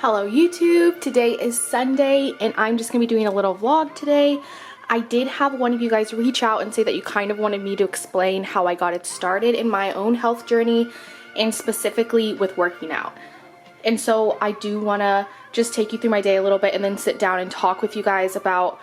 Hello YouTube, today is Sunday and I'm just gonna be doing a little vlog today. I did have one of you guys reach out and say that you kind of wanted me to explain how I got it started in my own health journey and specifically with working out. And so I do wanna just take you through my day a little bit and then sit down and talk with you guys about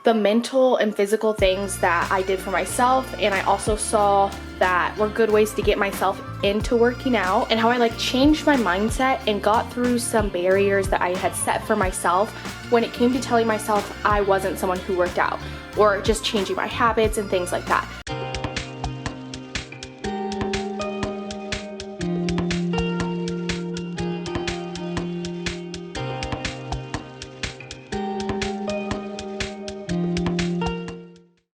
the mental and physical things that I did for myself, and I also saw that were good ways to get myself into working out, and how I changed my mindset and got through some barriers that I had set for myself when it came to telling myself I wasn't someone who worked out, or just changing my habits and things like that.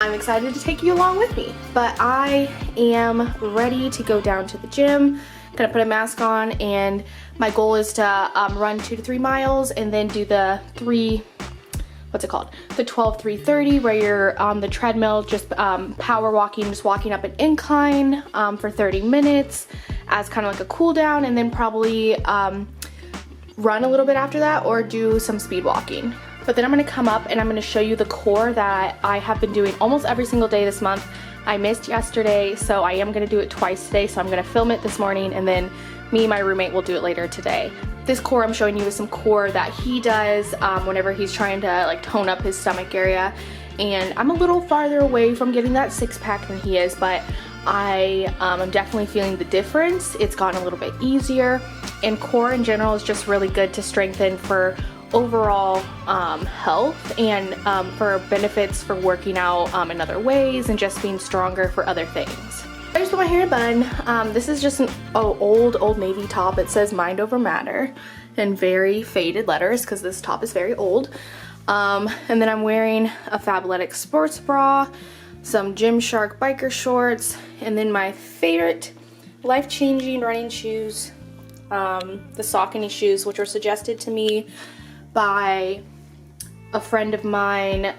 I'm excited to take you along with me, but I am ready to go down to the gym. Gonna put a mask on, and my goal is to run 2 to 3 miles and then do the 12-3-30, where you're on the treadmill, just power walking, just walking up an incline for 30 minutes as kind of like a cool down, and then probably run a little bit after that or do some speed walking. But then I'm gonna come up and I'm gonna show you the core that I have been doing almost every single day this month. I missed yesterday, so I am gonna do it twice today. So I'm gonna film it this morning, and then me and my roommate will do it later today. This core I'm showing you is some core that he does whenever he's trying to tone up his stomach area. And I'm a little farther away from getting that 6-pack than he is, but I am definitely feeling the difference. It's gotten a little bit easier, and core in general is just really good to strengthen for overall health and for benefits for working out in other ways and just being stronger for other things. I just put my hair in a bun. This is just an old Navy top. It says Mind Over Matter in very faded letters because this top is very old. And then I'm wearing a Fabletics sports bra, some Gymshark biker shorts, and then my favorite life-changing running shoes, the Saucony shoes, which were suggested to me by a friend of mine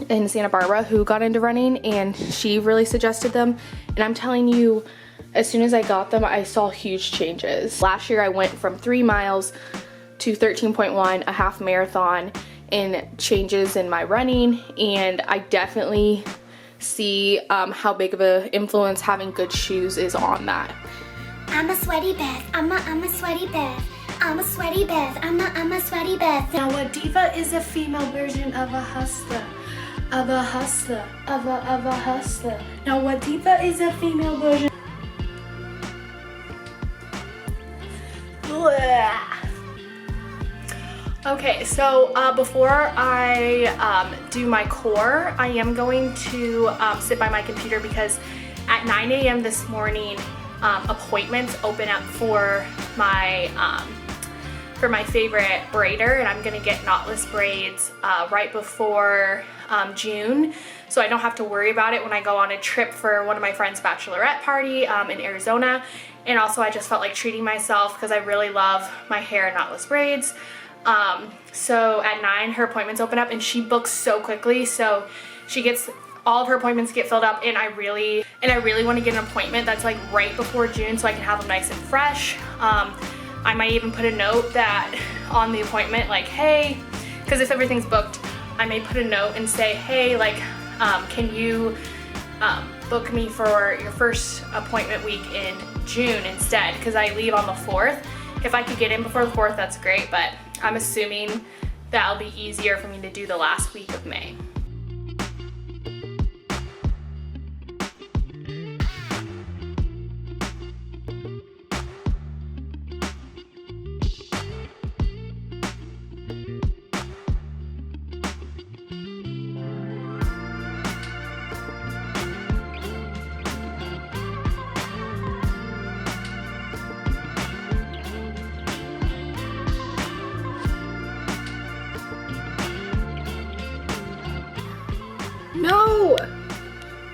in Santa Barbara who got into running, and she really suggested them. And I'm telling you, as soon as I got them, I saw huge changes. Last year I went from 3 miles to 13.1, a half marathon, in changes in my running, and I definitely see how big of an influence having good shoes is on that. I'm a sweaty Beth. I'm a sweaty Beth. I'm a sweaty Beth. I'm a sweaty Beth. Now a diva is a female version of a hustler. Of a hustler. Of a hustler. Now what diva is a female version? Okay, so before I do my core, I am going to sit by my computer because at 9 a.m. this morning, appointments open up for my favorite braider, and I'm gonna get knotless braids right before June, so I don't have to worry about it when I go on a trip for one of my friend's bachelorette party in Arizona. And also I just felt like treating myself because I really love my hair in knotless braids. So at 9 her appointments open up, and she books so quickly, so she gets all of her appointments get filled up, and I really want to get an appointment that's right before June so I can have them nice and fresh. I might even put a note that on the appointment, hey, because if everything's booked, I may put a note and say, hey, can you book me for your first appointment week in June instead, because I leave on the 4th. If I could get in before the 4th, that's great, but I'm assuming that'll be easier for me to do the last week of May.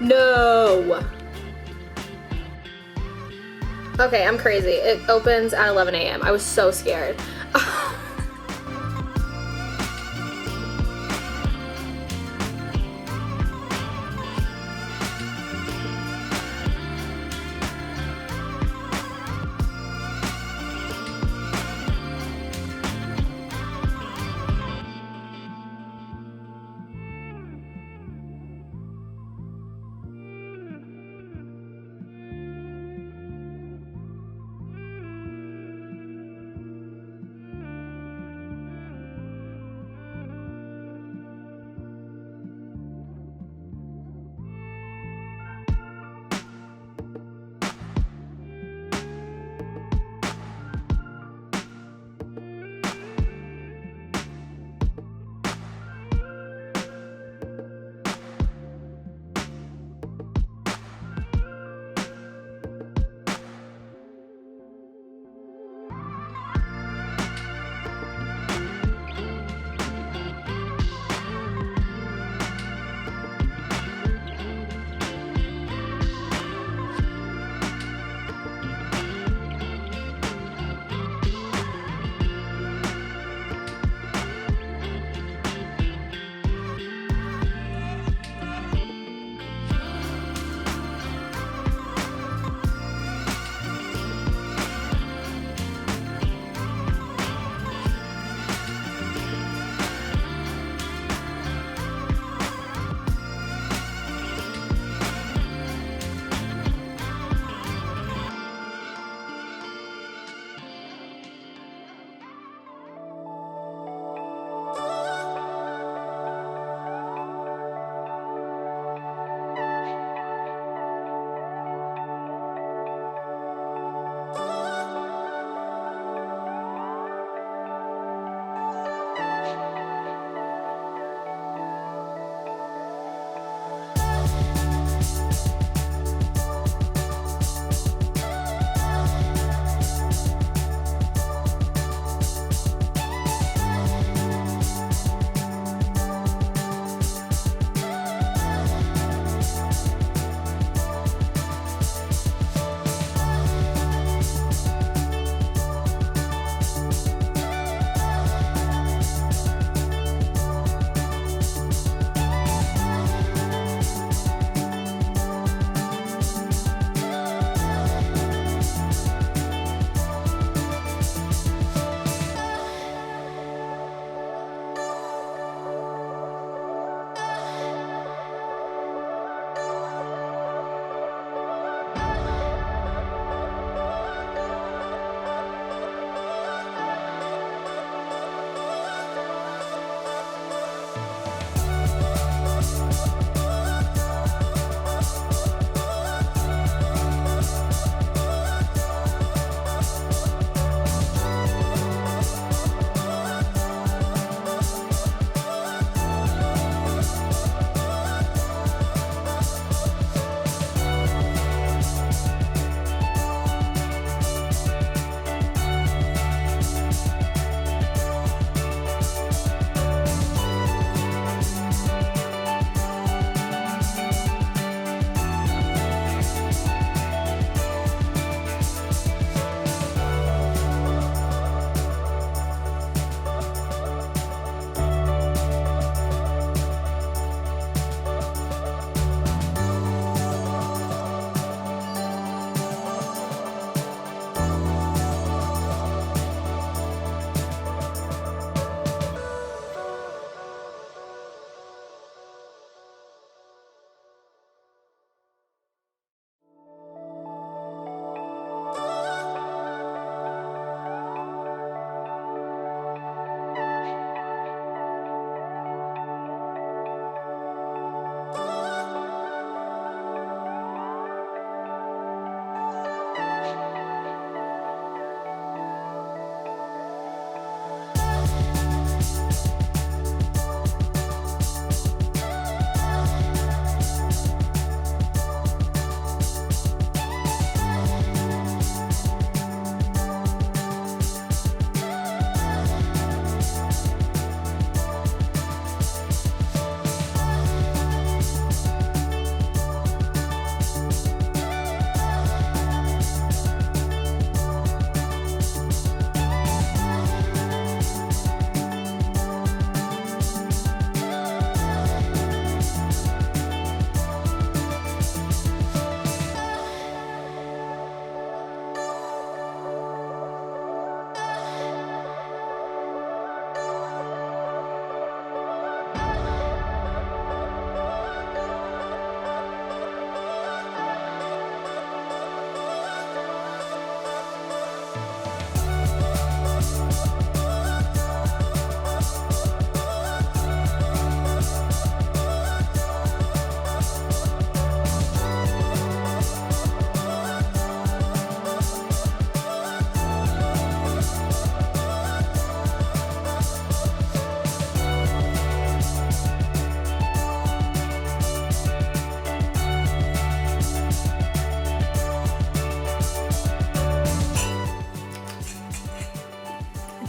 No! Okay, I'm crazy. It opens at 11 a.m. I was so scared.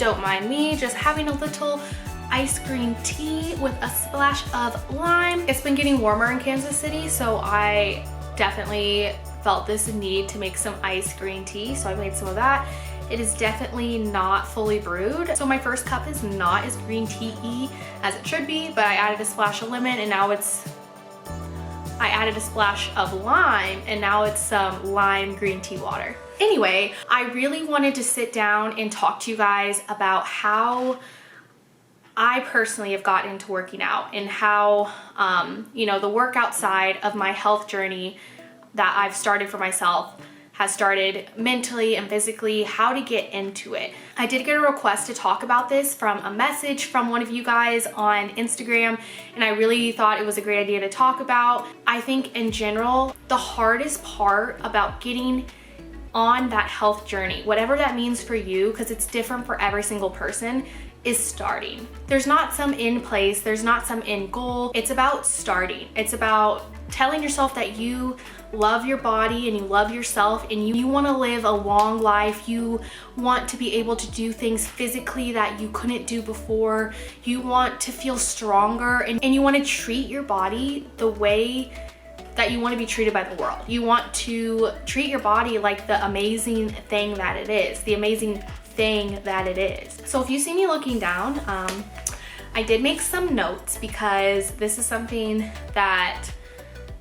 don't mind me just having a little ice green tea with a splash of lime. It's been getting warmer in Kansas City, so I definitely felt this need to make some ice green tea, so I made some of that. It is definitely not fully brewed, so my first cup is not as green tea-y as it should be, but I added a splash of lemon and now I added a splash of lime and now it's some lime green tea water. Anyway, I really wanted to sit down and talk to you guys about how I personally have gotten into working out and how, you know, the workout side of my health journey that I've started for myself has started mentally and physically, how to get into it. I did get a request to talk about this from a message from one of you guys on Instagram, and I really thought it was a great idea to talk about. I think in general, the hardest part about getting on that health journey, whatever that means for you, because it's different for every single person, is starting. There's not some end place, there's not some end goal. It's about starting. It's about telling yourself that you love your body and you love yourself and you want to live a long life. You want to be able to do things physically that you couldn't do before. You want to feel stronger and you want to treat your body the way that you want to be treated by the world. You want to treat your body like the amazing thing that it is, the amazing thing that it is. So if you see me looking down, I did make some notes because this is something that,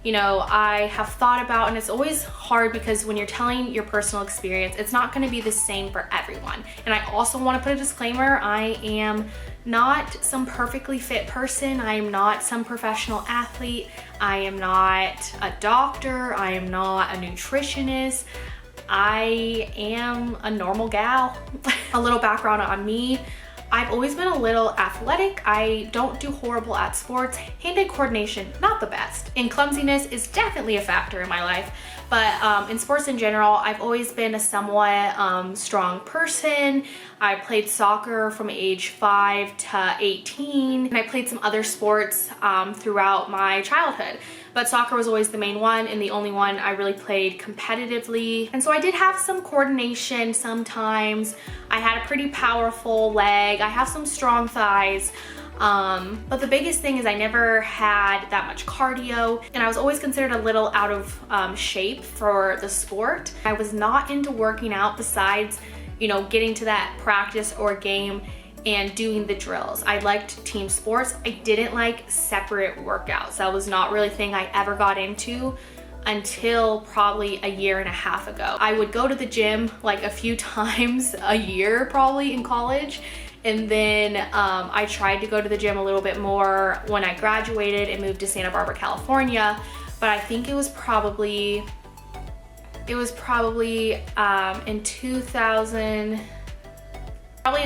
you know, I have thought about, and it's always hard because when you're telling your personal experience, it's not going to be the same for everyone. And I also want to put a disclaimer, I am not some perfectly fit person. I am not some professional athlete. I am not a doctor. I am not a nutritionist. I am a normal gal. A little background on me. I've always been a little athletic. I don't do horrible at sports. Hand-eye coordination, not the best. And clumsiness is definitely a factor in my life. But in sports in general, I've always been a somewhat strong person. I played soccer from age 5 to 18. And I played some other sports throughout my childhood. But soccer was always the main one and the only one I really played competitively. And so I did have some coordination sometimes. I had a pretty powerful leg. I have some strong thighs. But the biggest thing is I never had that much cardio and I was always considered a little out of shape for the sport. I was not into working out besides, you know, getting to that practice or game and doing the drills. I liked team sports. I didn't like separate workouts. That was not really a thing I ever got into until probably a year and a half ago. I would go to the gym like a few times a year probably in college. And then I tried to go to the gym a little bit more when I graduated and moved to Santa Barbara, California. But I think it was probably in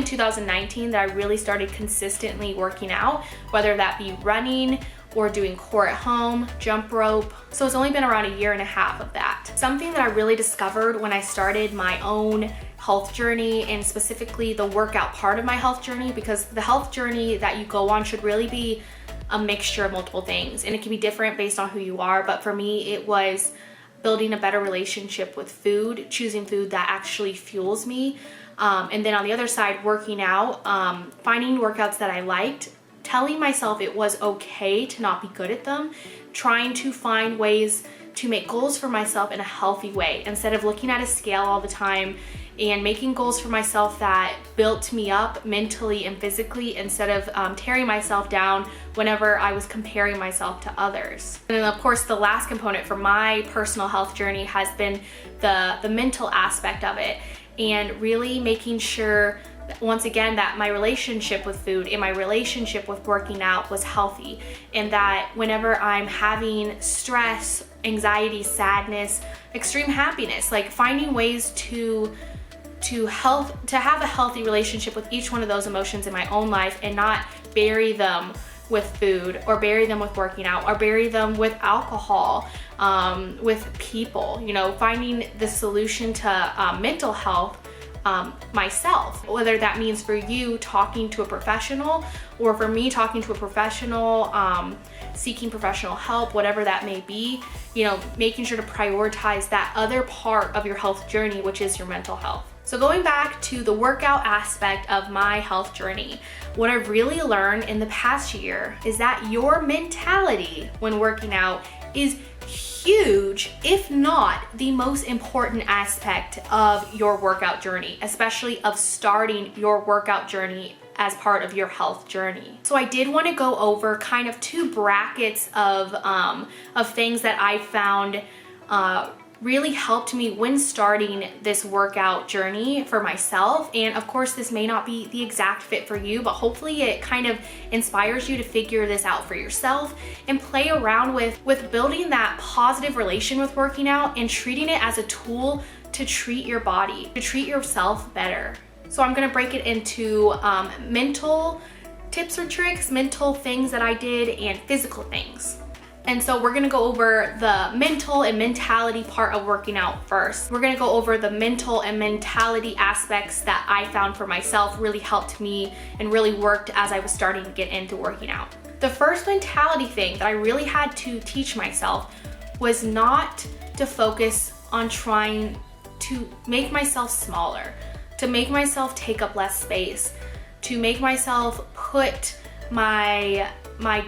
2019 that I really started consistently working out, whether that be running or doing core at home, jump rope. So it's only been around a year and a half of that. Something that I really discovered when I started my own health journey, and specifically the workout part of my health journey, because the health journey that you go on should really be a mixture of multiple things, and it can be different based on who you are. But for me, it was building a better relationship with food, choosing food that actually fuels me. And then on the other side, working out, finding workouts that I liked, telling myself it was okay to not be good at them, trying to find ways to make goals for myself in a healthy way instead of looking at a scale all the time, and making goals for myself that built me up mentally and physically instead of tearing myself down whenever I was comparing myself to others. And then of course the last component for my personal health journey has been the mental aspect of it, and really making sure once again that my relationship with food and my relationship with working out was healthy, and that whenever I'm having stress, anxiety, sadness, extreme happiness, like finding ways to have a healthy relationship with each one of those emotions in my own life and not bury them with food or bury them with working out or bury them with alcohol, with people, you know, finding the solution to mental health myself, whether that means for you talking to a professional or for me talking to a professional, seeking professional help, whatever that may be, you know, making sure to prioritize that other part of your health journey, which is your mental health. So going back to the workout aspect of my health journey, what I've really learned in the past year is that your mentality when working out is huge, if not the most important aspect of your workout journey, especially of starting your workout journey as part of your health journey. So I did want to go over kind of two brackets of things that I found really helped me when starting this workout journey for myself. And of course, this may not be the exact fit for you, but hopefully it kind of inspires you to figure this out for yourself and play around with building that positive relation with working out and treating it as a tool to treat your body, to treat yourself better. So I'm gonna break it into mental tips or tricks, mental things that I did, and physical things. And so we're gonna go over the mental and mentality part of working out first. We're gonna go over the mental and mentality aspects that I found for myself really helped me and really worked as I was starting to get into working out. The first mentality thing that I really had to teach myself was not to focus on trying to make myself smaller, to make myself take up less space, to make myself put my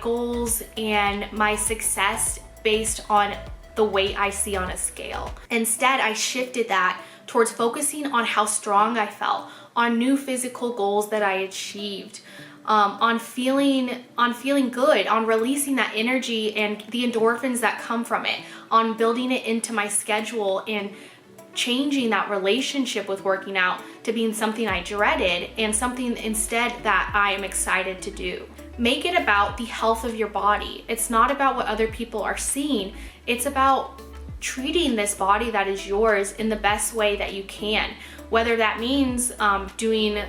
goals and my success based on the weight I see on a scale. Instead, I shifted that towards focusing on how strong I felt, on new physical goals that I achieved, on feeling good, on releasing that energy and the endorphins that come from it, on building it into my schedule and changing that relationship with working out to being something I dreaded and something instead that I am excited to do. Make it about the health of your body. It's not about what other people are seeing. It's about treating this body that is yours in the best way that you can. Whether that means doing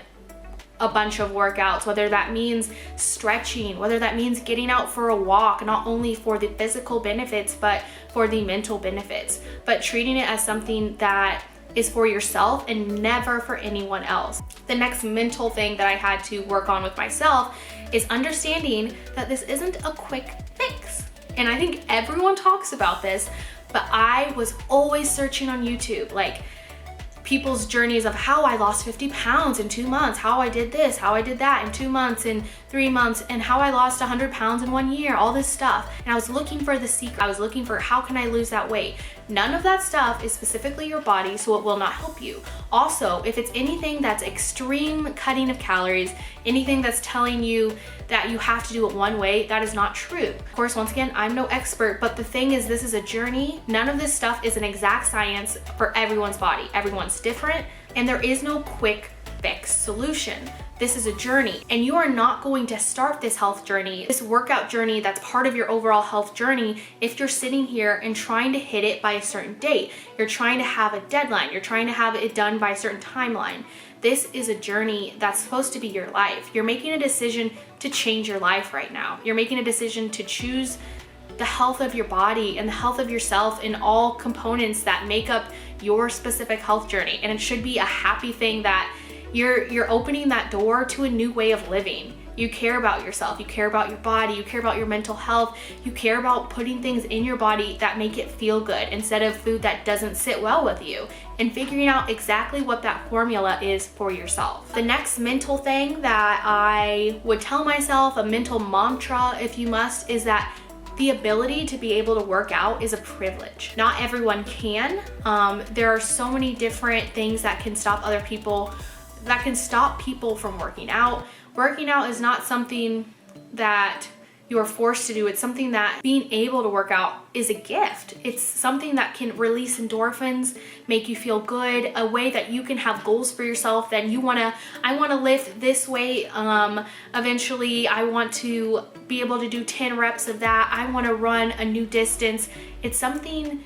a bunch of workouts, whether that means stretching, whether that means getting out for a walk, not only for the physical benefits, but for the mental benefits, but treating it as something that is for yourself and never for anyone else. The next mental thing that I had to work on with myself is understanding that this isn't a quick fix. And I think everyone talks about this, but I was always searching on YouTube, like people's journeys of how I lost 50 pounds in 2 months, how I did this, how I did that in 2 months, in 3 months, and how I lost 100 pounds in 1 year, all this stuff. And I was looking for the secret. I was looking for how can I lose that weight? None of that stuff is specifically your body, so it will not help you. Also, if it's anything that's extreme cutting of calories, anything that's telling you that you have to do it one way, that is not true. Of course, once again, I'm no expert, but the thing is, this is a journey. None of this stuff is an exact science for everyone's body. Everyone's different, and there is no quick fix solution. This is a journey, and you are not going to start this health journey, this workout journey that's part of your overall health journey if you're sitting here and trying to hit it by a certain date. You're trying to have a deadline. You're trying to have it done by a certain timeline. This is a journey that's supposed to be your life. You're making a decision to change your life right now. You're making a decision to choose the health of your body and the health of yourself in all components that make up your specific health journey. And it should be a happy thing that you're opening that door to a new way of living. You care about yourself, you care about your body, you care about your mental health, you care about putting things in your body that make it feel good instead of food that doesn't sit well with you, and figuring out exactly what that formula is for yourself. The next mental thing that I would tell myself, a mental mantra if you must, is that the ability to be able to work out is a privilege. Not everyone can. There are so many different things that can stop other people, that can stop people from working out. Working out is not something that you are forced to do. It's something that being able to work out is a gift. It's something that can release endorphins, make you feel good, a way that you can have goals for yourself that I wanna lift this weight, eventually I want to be able to do 10 reps of that, I wanna run a new distance. It's something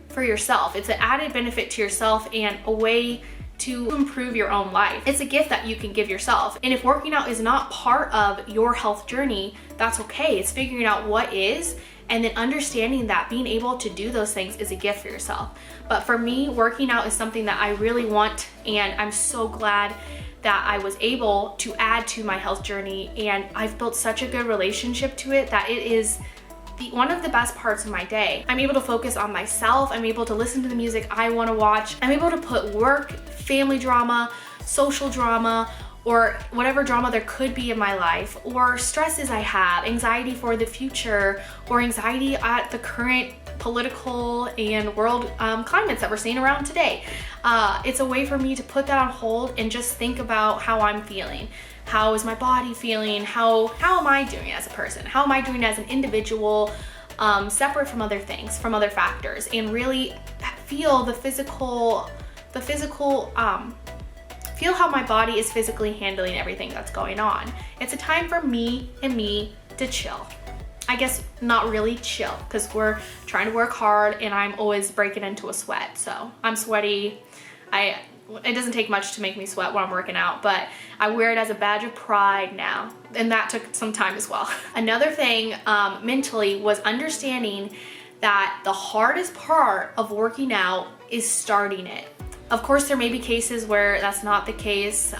for yourself. It's an added benefit to yourself and a way to improve your own life. It's a gift that you can give yourself. And if working out is not part of your health journey, that's okay. It's figuring out what is, and then understanding that being able to do those things is a gift for yourself. But for me, working out is something that I really want, and I'm so glad that I was able to add to my health journey, and I've built such a good relationship to it that it is one of the best parts of my day. I'm able to focus on myself. I'm able to listen to the music I want to watch. I'm able to put work, family drama, social drama, or whatever drama there could be in my life, or stresses I have, anxiety for the future, or anxiety at the current political and world climates that we're seeing around today. It's a way for me to put that on hold and just think about how I'm feeling. How is my body feeling? How am I doing as a person? How am I doing as an individual, separate from other things, from other factors, and really feel the physical, feel how my body is physically handling everything that's going on. It's a time for me to chill. I guess not really chill, because we're trying to work hard and I'm always breaking into a sweat. So I'm sweaty. It doesn't take much to make me sweat when I'm working out, but I wear it as a badge of pride now. And that took some time as well. Another thing mentally was understanding that the hardest part of working out is starting it. Of course, there may be cases where that's not the case.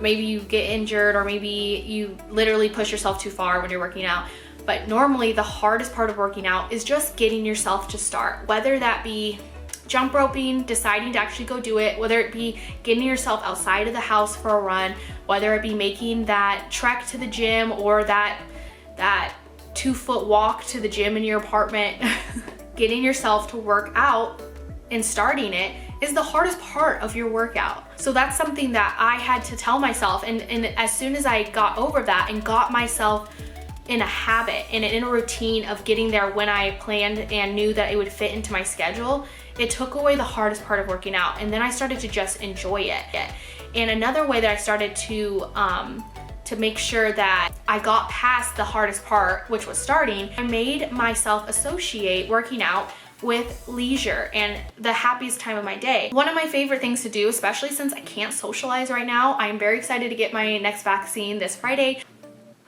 Maybe you get injured, or maybe you literally push yourself too far when you're working out. But normally the hardest part of working out is just getting yourself to start, whether that be jump roping, deciding to actually go do it, whether it be getting yourself outside of the house for a run, whether it be making that trek to the gym, or that 2-foot walk to the gym in your apartment. Getting yourself to work out and starting it is the hardest part of your workout. So that's something that I had to tell myself, and as soon as I got over that and got myself in a habit and in a routine of getting there when I planned and knew that it would fit into my schedule, it took away the hardest part of working out, and then I started to just enjoy it. And another way that I started to make sure that I got past the hardest part, which was starting, I made myself associate working out with leisure and the happiest time of my day. One of my favorite things to do, especially since I can't socialize right now, I'm very excited to get my next vaccine this Friday.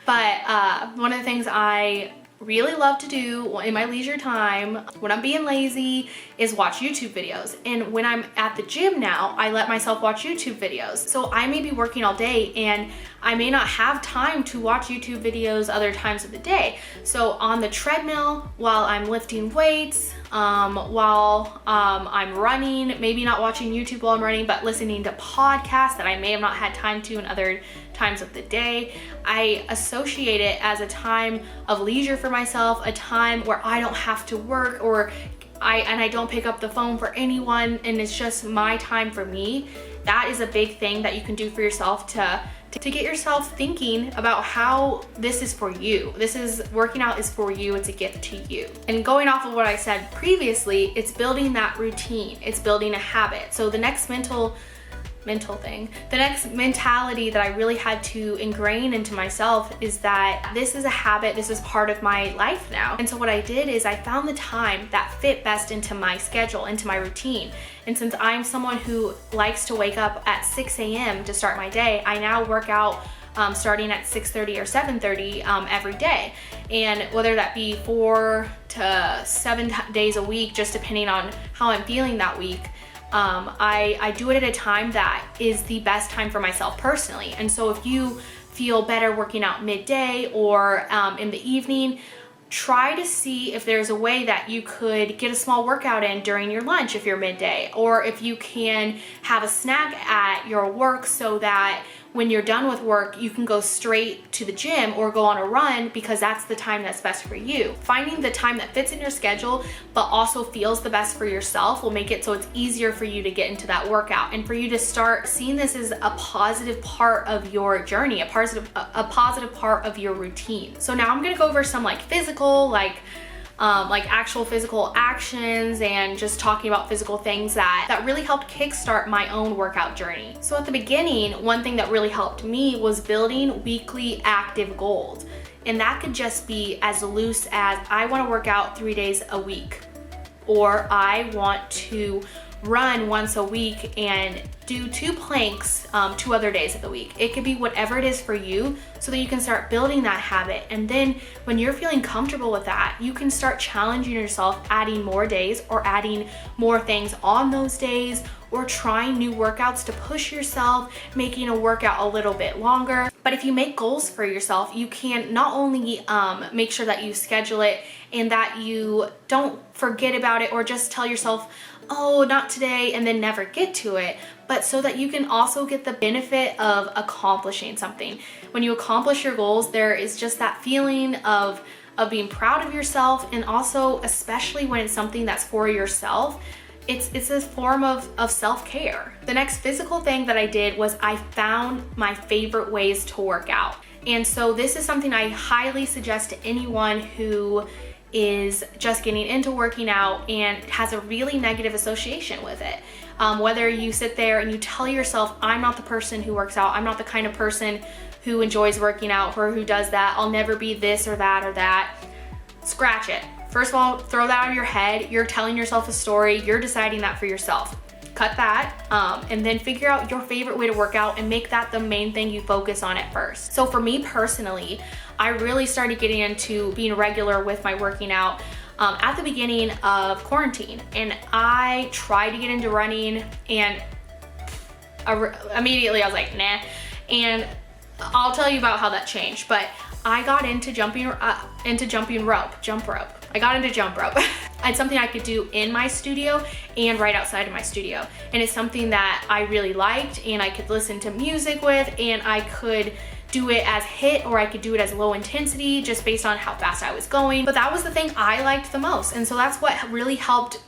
But one of the things I really love to do in my leisure time when I'm being lazy is watch YouTube videos. And when I'm at the gym now, I let myself watch YouTube videos. So I may be working all day and I may not have time to watch YouTube videos other times of the day. So on the treadmill, while I'm lifting weights, while I'm running, maybe not watching YouTube while I'm running, but listening to podcasts that I may have not had time to in other times of the day, I associate it as a time of leisure for myself, a time where I don't have to work, or I don't pick up the phone for anyone, and it's just my time for me. That is a big thing that you can do for yourself to get yourself thinking about how this is for you. Working out is for you. It's a gift to you. And going off of what I said previously, it's building that routine. It's building a habit. So the next the next mentality that I really had to ingrain into myself is that this is a habit, this is part of my life now. And so what I did is I found the time that fit best into my schedule, into my routine. And since I'm someone who likes to wake up at 6 a.m. to start my day, I now work out starting at 6:30 or 7:30 every day. And whether that be 4 to 7 days a week, just depending on how I'm feeling that week, I do it at a time that is the best time for myself personally. And so if you feel better working out midday or in the evening, try to see if there's a way that you could get a small workout in during your lunch if you're midday, or if you can have a snack at your work so that when you're done with work, you can go straight to the gym or go on a run, because that's the time that's best for you. Finding the time that fits in your schedule but also feels the best for yourself will make it so it's easier for you to get into that workout, and for you to start seeing this as a positive part of your journey, a positive part of your routine. So now I'm gonna go over some physical, actual physical actions, and just talking about physical things that really helped kickstart my own workout journey. So at the beginning, one thing that really helped me was building weekly active goals. And that could just be as loose as I want to work out 3 days a week, or I want to run once a week and do 2 planks 2 other days of the week. It could be whatever it is for you, so that you can start building that habit. And then when you're feeling comfortable with that, you can start challenging yourself, adding more days or adding more things on those days, or trying new workouts to push yourself, making a workout a little bit longer. But if you make goals for yourself, you can not only make sure that you schedule it and that you don't forget about it or just tell yourself, oh, not today, and then never get to it, but so that you can also get the benefit of accomplishing something. When you accomplish your goals, there is just that feeling of being proud of yourself, and also, especially when it's something that's for yourself, it's a form of self-care. The next physical thing that I did was I found my favorite ways to work out. And so this is something I highly suggest to anyone who is just getting into working out and has a really negative association with it. Whether you sit there and you tell yourself, I'm not the person who works out, I'm not the kind of person who enjoys working out or who does that, I'll never be this or that or that. Scratch it. First of all, throw that out of your head. You're telling yourself a story, you're deciding that for yourself. Cut that, and then figure out your favorite way to work out and make that the main thing you focus on at first. So for me personally, I really started getting into being regular with my working out at the beginning of quarantine, and I tried to get into running, and immediately I was like, nah. And I'll tell you about how that changed, but I got into jump rope. I got into jump rope. It's something I could do in my studio and right outside of my studio. And it's something that I really liked, and I could listen to music with, and I could do it as HIIT or I could do it as low intensity just based on how fast I was going. But that was the thing I liked the most. And so that's what really helped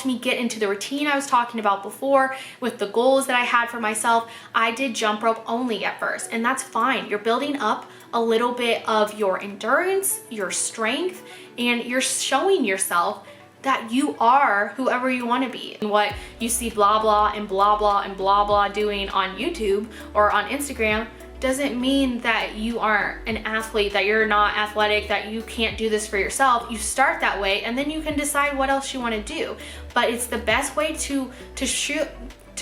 me get into the routine I was talking about before with the goals that I had for myself. I did jump rope only at first, and that's fine. You're building up a little bit of your endurance, your strength, and you're showing yourself that you are whoever you want to be. And what you see blah blah and blah blah and blah blah doing on YouTube or on Instagram doesn't mean that you aren't an athlete, that you're not athletic, that you can't do this for yourself. You start that way, and then you can decide what else you want to do. But it's the best way to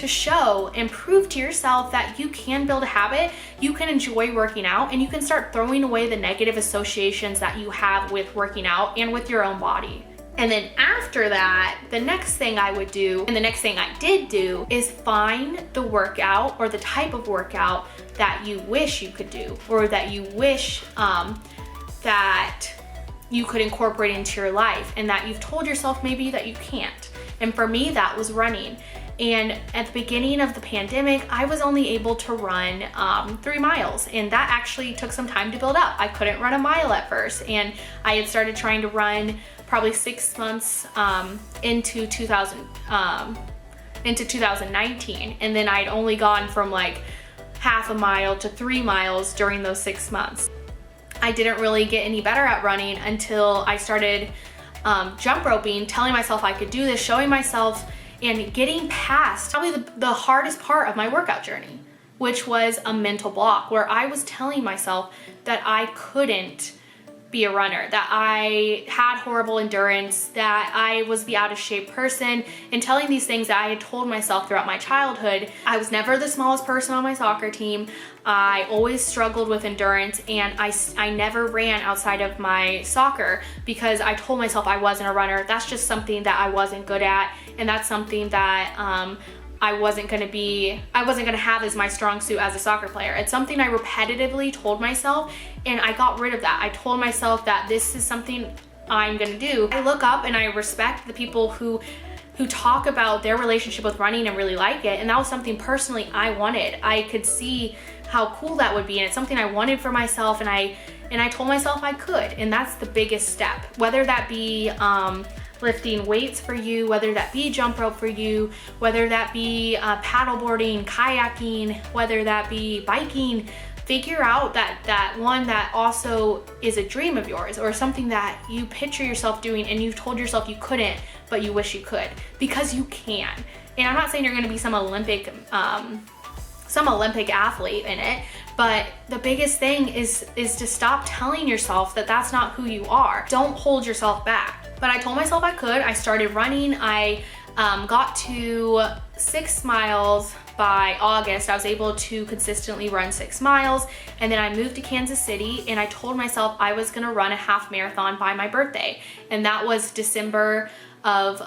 show and prove to yourself that you can build a habit, you can enjoy working out, and you can start throwing away the negative associations that you have with working out and with your own body. And then after that, the next thing I would do, and the next thing I did do, is find the workout or the type of workout that you wish you could do, or that you wish that you could incorporate into your life, and that you've told yourself maybe that you can't. And for me, that was running. And at the beginning of the pandemic, I was only able to run 3 miles, and that actually took some time to build up. I couldn't run a mile at first, and I had started trying to run probably 6 months into 2019, and then I'd only gone from like half a mile to 3 miles during those 6 months. I didn't really get any better at running until I started jump roping, telling myself I could do this, showing myself, and getting past probably the hardest part of my workout journey, which was a mental block where I was telling myself that I couldn't be a runner, that I had horrible endurance, that I was the out of shape person, and telling these things that I had told myself throughout my childhood. I was never the smallest person on my soccer team. I always struggled with endurance, and I never ran outside of my soccer because I told myself I wasn't a runner. That's just something that I wasn't good at, and that's something that I wasn't gonna have as my strong suit as a soccer player. It's something I repetitively told myself, and I got rid of that. I told myself that this is something I'm gonna do. I look up and I respect the people who talk about their relationship with running and really like it, and that was something personally I wanted. I could see how cool that would be, and it's something I wanted for myself, and I told myself I could, and that's the biggest step. Whether that be lifting weights for you, whether that be jump rope for you, whether that be paddleboarding, kayaking, whether that be biking, figure out that one that also is a dream of yours, or something that you picture yourself doing and you've told yourself you couldn't, but you wish you could, because you can. And I'm not saying you're gonna be some Olympic athlete in it, but the biggest thing is to stop telling yourself that that's not who you are. Don't hold yourself back. But I told myself I could. I started running. I got to 6 miles by August. I was able to consistently run 6 miles, and then I moved to Kansas City, and I told myself I was gonna run a half marathon by my birthday, and that was December of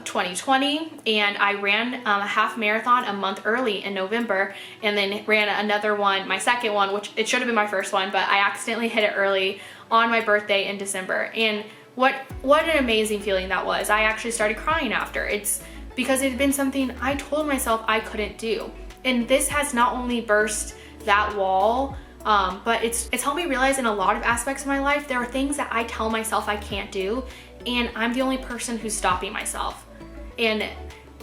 2020, and I ran a half marathon a month early in November, and then ran another one, my second one, which it should have been my first one, but I accidentally hit it early on my birthday in December. And what an amazing feeling that was. I actually started crying after. It's because it had been something I told myself I couldn't do, and this has not only burst that wall, but it's helped me realize in a lot of aspects of my life there are things that I tell myself I can't do, and I'm the only person who's stopping myself. And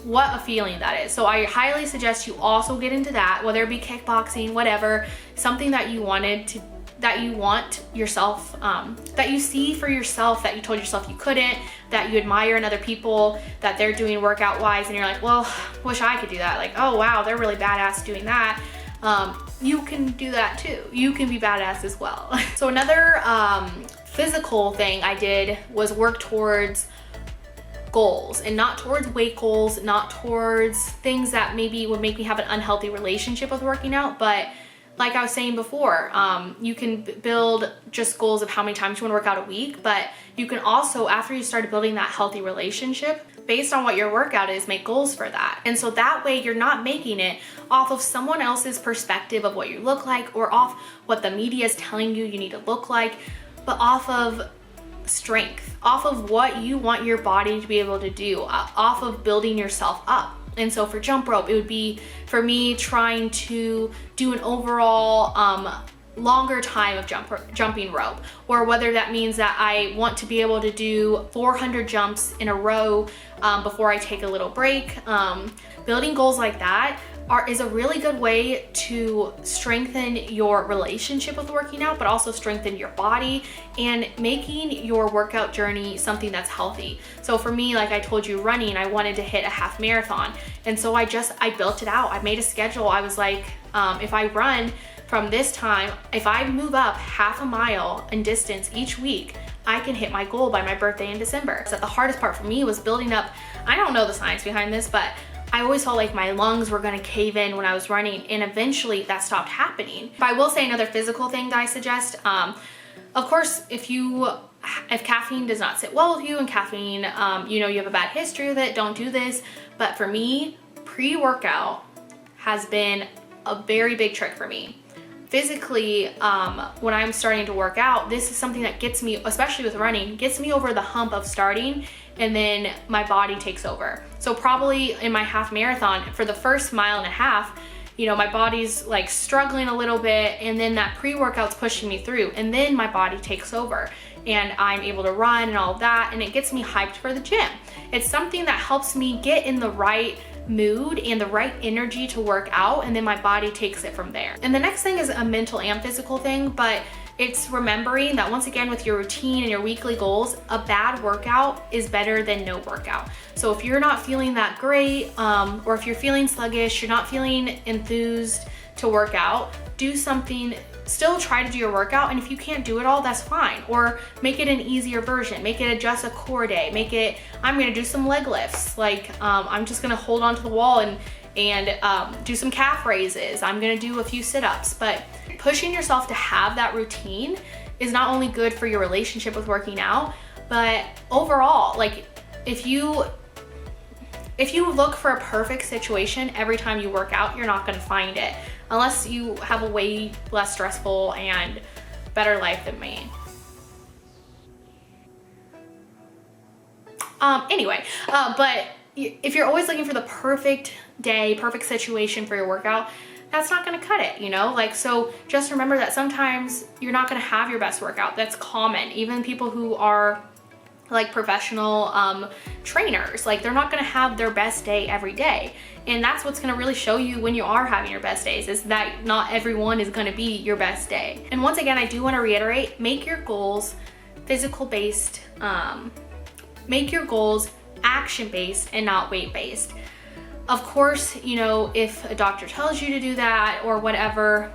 what a feeling that is. So I highly suggest you also get into that, whether it be kickboxing, whatever, something that you want yourself, that you see for yourself, that you told yourself you couldn't, that you admire in other people, that they're doing workout wise, and you're like, well, wish I could do that. Like, oh wow, they're really badass doing that. You can do that too. You can be badass as well. So another physical thing I did was work towards goals, and not towards weight goals, not towards things that maybe would make me have an unhealthy relationship with working out, but like I was saying before, you can build just goals of how many times you want to work out a week, but you can also, after you started building that healthy relationship, based on what your workout is, make goals for that. And so that way you're not making it off of someone else's perspective of what you look like, or off what the media is telling you need to look like, but off of strength, off of what you want your body to be able to do, off of building yourself up. And so for jump rope, it would be, for me, trying to do an overall longer time of jumping rope, or whether that means that I want to be able to do 400 jumps in a row before I take a little break. Building goals like that is a really good way to strengthen your relationship with working out, but also strengthen your body and making your workout journey something that's healthy. So for me, like I told you, running, I wanted to hit a half marathon. And so I built it out. I made a schedule. I was like, if I run from this time, if I move up half a mile in distance each week, I can hit my goal by my birthday in December. So the hardest part for me was building up, I don't know the science behind this, but I always felt like my lungs were gonna cave in when I was running, and eventually that stopped happening. But I will say another physical thing that I suggest, of course, if caffeine does not sit well with you, and caffeine, you have a bad history with it, don't do this. But for me, pre-workout has been a very big trick for me. Physically, when I'm starting to work out, this is something that gets me, especially with running, gets me over the hump of starting, and then my body takes over. So probably in my half marathon, for the first mile and a half, my body's like struggling a little bit, and then that pre-workout's pushing me through, and then my body takes over, and I'm able to run and all of that, and it gets me hyped for the gym. It's something that helps me get in the right mood and the right energy to work out, and then my body takes it from there. And the next thing is a mental and physical thing, but it's remembering that, once again, with your routine and your weekly goals, a bad workout is better than no workout. So if you're not feeling that great, or if you're feeling sluggish, you're not feeling enthused to work out, do something. Still try to do your workout, and if you can't do it all, that's fine. Or make it an easier version. Make it just a core day. Make it, I'm gonna do some leg lifts. Like, I'm just gonna hold onto the wall and do some calf raises. I'm gonna do a few sit-ups. But pushing yourself to have that routine is not only good for your relationship with working out, but overall, like, if you look for a perfect situation every time you work out, you're not gonna find it, unless you have a way less stressful and better life than me. But if you're always looking for the perfect day, perfect situation for your workout, that's not gonna cut it, Like, so just remember that sometimes you're not gonna have your best workout. That's common. Even people who are like professional trainers, like, they're not gonna have their best day every day. And that's what's gonna really show you when you are having your best days, is that not everyone is gonna be your best day. And once again, I do wanna reiterate, make your goals physical based, make your goals action based and not weight based. Of course, if a doctor tells you to do that or whatever,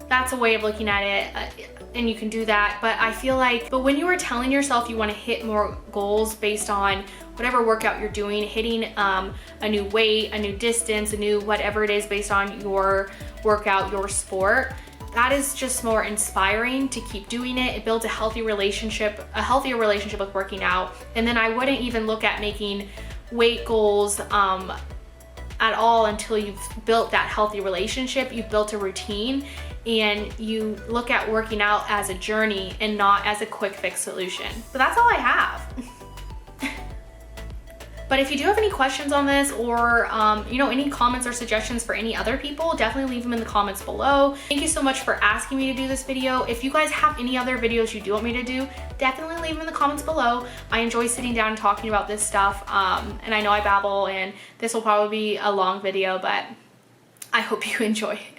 that's a way of looking at it, and you can do that. But I feel like, when you are telling yourself you want to hit more goals based on whatever workout you're doing, hitting a new weight, a new distance, a new whatever it is based on your workout, your sport, that is just more inspiring to keep doing it. It builds a healthier relationship with working out. And then I wouldn't even look at making weight goals at all until you've built that healthy relationship, you've built a routine, and you look at working out as a journey and not as a quick fix solution. But that's all I have. But if you do have any questions on this, or you know, any comments or suggestions for any other people, definitely leave them in the comments below. Thank you so much for asking me to do this video. If you guys have any other videos you do want me to do, definitely leave them in the comments below. I enjoy sitting down and talking about this stuff, and I know I babble, and this will probably be a long video, but I hope you enjoy it.